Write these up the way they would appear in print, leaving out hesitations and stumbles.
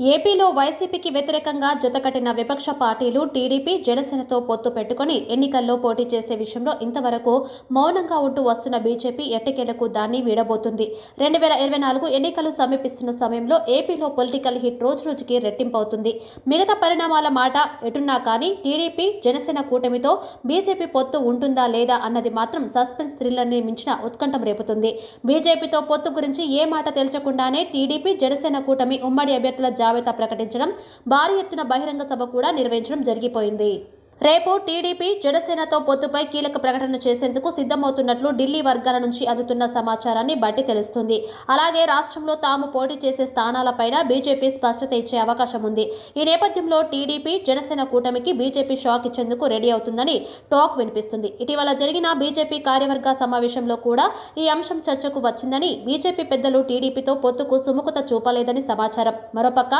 ఏపీలో వైసీపీకి వ్యతిరేకంగా జతకట్టిన విపక్ష పార్టీలు టీడీపీ, జనసేనతో పొత్తు పెట్టుకుని ఎన్నికల్లో పోటీ చేసే విషయంలో ఇంతవరకు మౌనంగా ఉంటూ వస్తున్న బీజేపీ ఎట్టకేలకు దాన్ని వీడబోతుంది. 2024 ఎన్నికలు సమీపిస్తున్న సమయంలో ఏపీలో పొలిటికల్ హిట్ రోజురోజుకి రెట్టింపవుతుంది. మిగతా పరిణామాల మాట ఎటున్నా కానీ టీడీపీ, జనసేన కూటమితో బీజేపీ పొత్తు ఉంటుందా లేదా అన్నది మాత్రం సస్పెన్స్ థ్రిల్లర్ని మించిన ఉత్కంఠం రేపుతుంది. బీజేపీతో పొత్తు గురించి ఏ మాట తేల్చకుండానే టీడీపీ, జనసేన కూటమి ఉమ్మడి అభ్యర్థుల జాబితా ప్రకటించడం, భారీ ఎత్తున బహిరంగ సభ కూడా నిర్వహించడం జరిగిపోయింది. రేపు టీడీపీ, జనసేనతో పొత్తుపై కీలక ప్రకటన చేసేందుకు సిద్ధమవుతున్నట్లు ఢిల్లీ వర్గాల నుంచి అందుతున్న సమాచారాన్ని బట్టి తెలుస్తుంది. అలాగే రాష్ట్రంలో తాము పోటీ చేసే స్థానాలపైన బీజేపీ స్పష్టత ఇచ్చే అవకాశం ఉంది. ఈ నేపథ్యంలో టీడీపీ, జనసేన కూటమికి బీజేపీ షాక్ ఇచ్చేందుకు రెడీ అవుతుందని టాక్ వినిపిస్తుంది. ఇటీవల జరిగిన బీజేపీ కార్యవర్గ సమావేశంలో కూడా ఈ అంశం చర్చకు వచ్చిందని, బీజేపీ పెద్దలు టీడీపీతో పొత్తుకు సుముఖత చూపలేదని సమాచారం. మరోపక్క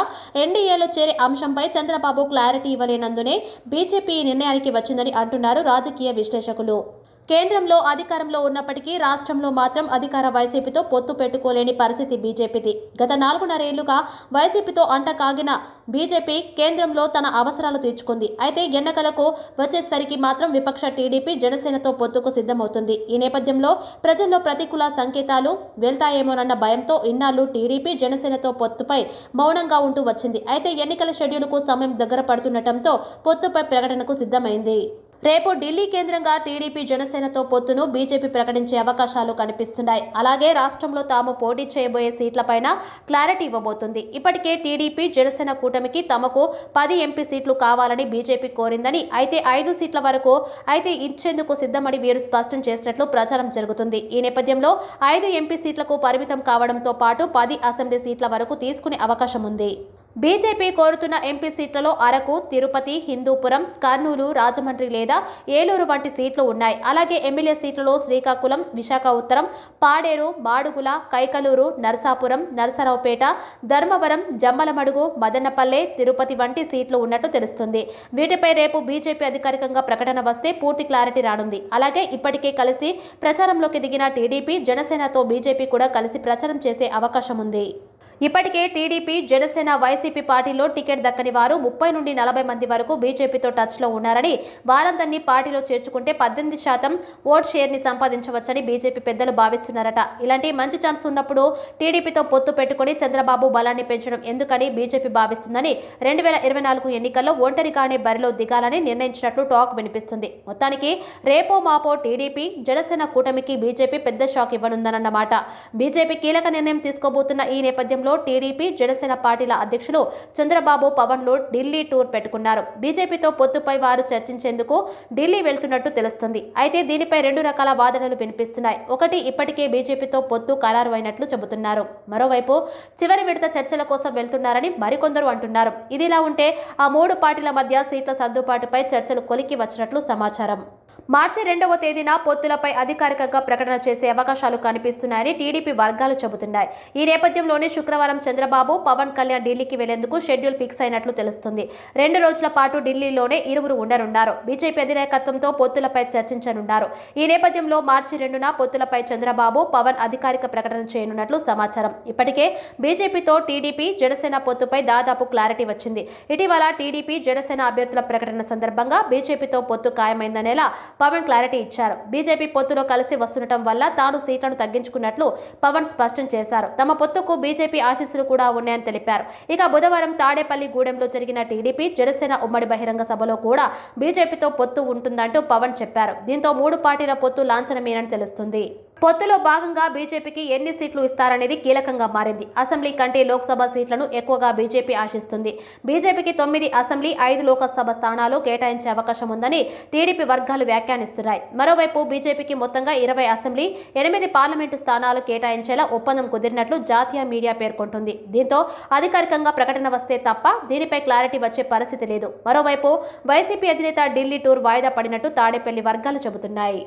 ఎన్డీఏలో చేరే అంశంపై చంద్రబాబు క్లారిటీ ఇవ్వలేనందునే బీజేపీ నిర్ణయానికి వచ్చిందని అంటున్నారు రాజకీయ విశ్లేషకులు. కేంద్రంలో అధికారంలో ఉన్నప్పటికీ రాష్ట్రంలో మాత్రం అధికార వైసీపీతో పొత్తు పెట్టుకోలేని పరిస్థితి బీజేపీది. గత 4.5 ఏళ్లుగా వైసీపీతో అంటకాగిన బీజేపీ కేంద్రంలో తన అవసరాలు తీర్చుకుంది. అయితే ఎన్నికలకు వచ్చేసరికి మాత్రం విపక్ష టీడీపీ, జనసేనతో పొత్తుకు సిద్ధమవుతుంది. ఈ నేపథ్యంలో ప్రజల్లో ప్రతికూల సంకేతాలు వెళ్తాయేమోనన్న భయంతో ఇన్నాళ్లు టీడీపీ, జనసేనతో పొత్తుపై మౌనంగా ఉంటూ వచ్చింది. అయితే ఎన్నికల షెడ్యూల్కు సమయం దగ్గర పడుతుండటంతో పొత్తుపై ప్రకటనకు సిద్ధమైంది. రేపు ఢిల్లీ కేంద్రంగా టీడీపీ, జనసేనతో పొత్తును బీజేపీ ప్రకటించే అవకాశాలు కనిపిస్తున్నాయి. అలాగే రాష్ట్రంలో తాము పోటీ చేయబోయే సీట్లపైన క్లారిటీ ఇవ్వబోతుంది. ఇప్పటికే టీడీపీ, జనసేన కూటమికి తమకు 10 ఎంపీ సీట్లు కావాలని బీజేపీ కోరిందని, అయితే 5 సీట్ల వరకు అయితే ఇచ్చేందుకు సిద్ధమని వీరు స్పష్టం చేసినట్లు ప్రచారం జరుగుతుంది. ఈ నేపథ్యంలో 5 ఎంపీ సీట్లకు పరిమితం కావడంతో పాటు 10 అసెంబ్లీ సీట్ల వరకు తీసుకునే అవకాశం ఉంది. బీజేపీ కోరుతున్న ఎంపీ సీట్లలో అరకు, తిరుపతి, హిందూపురం, కర్నూలు, రాజమండ్రి లేదా ఏలూరు వంటి సీట్లు ఉన్నాయి. అలాగే ఎమ్మెల్యే సీట్లలో శ్రీకాకుళం, విశాఖ ఉత్తరం, పాడేరు, మాడుగుల, కైకలూరు, నరసాపురం, నరసరావుపేట, ధర్మవరం, జమ్మలమడుగు, మదనపల్లె, తిరుపతి వంటి సీట్లు ఉన్నట్టు తెలుస్తుంది. వీటిపై రేపు బీజేపీ అధికారికంగా ప్రకటన వస్తే పూర్తి క్లారిటీ రానుంది. అలాగే ఇప్పటికే కలిసి ప్రచారంలోకి దిగిన టీడీపీ, జనసేనతో బీజేపీ కూడా కలిసి ప్రచారం చేసే అవకాశం ఉంది. ఇప్పటికే టీడీపీ, జనసేన, వైసీపీ పార్టీలో టికెట్ దక్కని వారు 30 నుండి 40 మంది వరకు బీజేపీతో టచ్లో ఉన్నారని, వారందరినీ పార్టీలో చేర్చుకుంటే 18% ఓట్ షేర్ని సంపాదించవచ్చని బీజేపీ పెద్దలు భావిస్తున్నారట. ఇలాంటి మంచి ఛాన్స్ ఉన్నప్పుడు టీడీపీతో పొత్తు పెట్టుకుని చంద్రబాబు బలాన్ని పెంచడం ఎందుకని బీజేపీ భావిస్తుందని 2024 ఎన్నికల్లో ఒంటరిగానే బరిలో దిగాలని నిర్ణయించినట్లు టాక్ వినిపిస్తుంది. మొత్తానికి రేపో మాపో టీడీపీ, జనసేన కూటమికి బీజేపీ పెద్ద షాక్ ఇవ్వనుందన్నమాట. బీజేపీ కీలక నిర్ణయం తీసుకోబోతున్న ఈ నేపథ్యంలో టీడీపీ, జనసేన పార్టీల అధ్యక్షులు చంద్రబాబు, పవన్లు ఢిల్లీ టూర్ పెట్టుకున్నారు. బీజేపీతో పొత్తుపై వారు చర్చించేందుకు ఢిల్లీ వెళ్తున్నట్టు తెలుస్తుంది. అయితే దీనిపై 2 రకాల వాదనలు వినిపిస్తున్నాయి. ఒకటి, ఇప్పటికే బీజేపీతో పొత్తు ఖరారు అయినట్లు చెబుతున్నారు. మరోవైపు చివరి విడత చర్చల కోసం వెళ్తున్నారని మరికొందరు అంటున్నారు. ఇదిలా ఉంటే ఆ 3 పార్టీల మధ్య సీట్ల సర్దుబాటుపై చర్చలు కొలికి వచ్చినట్లు సమాచారం. మార్చి 2వ తేదీన పొత్తులపై అధికారికంగా ప్రకటన చేసే అవకాశాలు కనిపిస్తున్నాయని టీడీపీ వర్గాలు చెబుతున్నాయి. ఈ నేపథ్యంలోనే శుక్రవారం చంద్రబాబు, పవన్ కళ్యాణ్ ఢిల్లీకి వెళ్లేందుకు షెడ్యూల్ ఫిక్స్ అయినట్లు తెలుస్తుంది. 2 రోజుల పాటు ఢిల్లీలోనే ఇరువురు ఉండనున్నారు. బీజేపీ అధినాయకత్వంతో పొత్తులపై చర్చించనున్నారు. ఈ నేపథ్యంలో మార్చి 2న పొత్తులపై చంద్రబాబు, పవన్ అధికారిక ప్రకటన చేయనున్నట్లు సమాచారం. ఇప్పటికే బీజేపీతో టీడీపీ, జనసేన పొత్తుపై దాదాపు క్లారిటీ వచ్చింది. ఇటీవల టీడీపీ, జనసేన అభ్యర్థుల ప్రకటన సందర్భంగా బీజేపీతో పొత్తు ఖాయమైందనేలా పవన్ క్లారిటీ ఇచ్చారు. బీజేపీ పొత్తులో కలిసి వస్తుండటం వల్ల తాను సీట్లను తగ్గించుకున్నట్లు పవన్ స్పష్టం చేశారు. తమ పొత్తుకు బీజేపీ ఆశీస్సులు కూడా ఉన్నాయని తెలిపారు. ఇక బుధవారం తాడేపల్లి గూడెంలో జరిగిన టీడీపీ, జనసేన ఉమ్మడి బహిరంగ సభలో కూడా బీజేపీతో పొత్తు ఉంటుందంటూ పవన్ చెప్పారు. దీంతో 3 పార్టీల పొత్తు లాంఛనమేనని తెలుస్తుంది. పొత్తులో భాగంగా బీజేపీకి ఎన్ని సీట్లు ఇస్తారనేది కీలకంగా మారింది. అసెంబ్లీ కంటే లోక్సభ సీట్లను ఎక్కువగా బీజేపీ ఆశిస్తుంది. బీజేపీకి 9 అసెంబ్లీ, 5 లోక్సభ స్థానాలు కేటాయించే అవకాశం ఉందని టీడీపీ వర్గాలు వ్యాఖ్యానిస్తున్నాయి. మరోవైపు బీజేపీకి మొత్తంగా 20 అసెంబ్లీ, 8 పార్లమెంటు స్థానాలు కేటాయించేలా ఒప్పందం కుదిరినట్లు జాతీయ మీడియా పేర్కొంటుంది. దీంతో అధికారికంగా ప్రకటన వస్తే తప్ప దీనిపై క్లారిటీ వచ్చే పరిస్థితి లేదు. మరోవైపు వైసీపీ అధినేత ఢిల్లీ టూర్ వాయిదా పడినట్టు తాడేపల్లి వర్గాలు చెబుతున్నాయి.